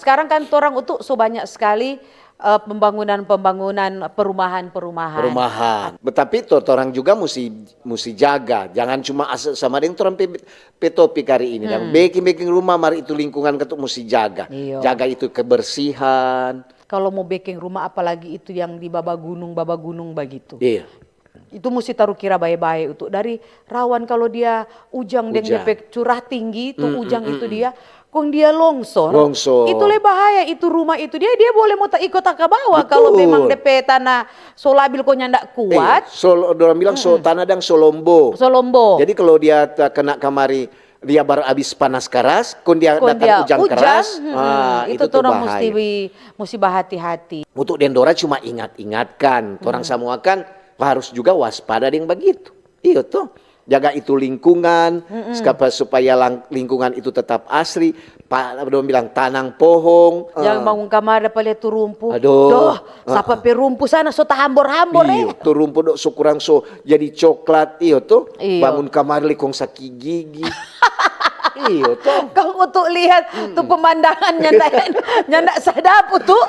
Sekarang kan orang untuk so banyak sekali pembangunan perumahan. Tapi orang juga mesti jaga. Jangan cuma sama dengan orang topik hari ini. Dan baking rumah mari itu lingkungan ketuk mesti jaga. Iyo. Jaga itu kebersihan. Kalau mau baking rumah apalagi itu yang di baba gunung begitu. Iya. Itu mesti taruh kira baik-baik untuk dari rawan kalau dia ujang dan DP curah tinggi itu itu dia kong dia longsor. Itu lebih bahaya itu rumah itu dia boleh mau tak ikut ke bawah. Betul. Kalau memang DP tanah so labil kok nyandak kuat. Orang bilang tanah dan solombo. Jadi kalau dia kena kamari dia baru habis panas keras, dia datang ujang keras, itu orang mesti berhati-hati. Untuk Dendora cuma ingatkan, orang semua kan harus juga waspada dengan begitu. Iya tuh. Jaga itu lingkungan, supaya lingkungan itu tetap asri. Pak Abdul bilang tanang pohon. Jangan bangun kamar dapat lihat tuh rumpuh. Aduh. Sampai perumpuh sana so hambor-hambor Iya, tuh rumpuh dok kurang so jadi coklat. Iya tuh. Bangun kamar likong sakit gigi. Iya tuh. Kau untuk lihat tuh pemandangannya nyandak sadap tuh.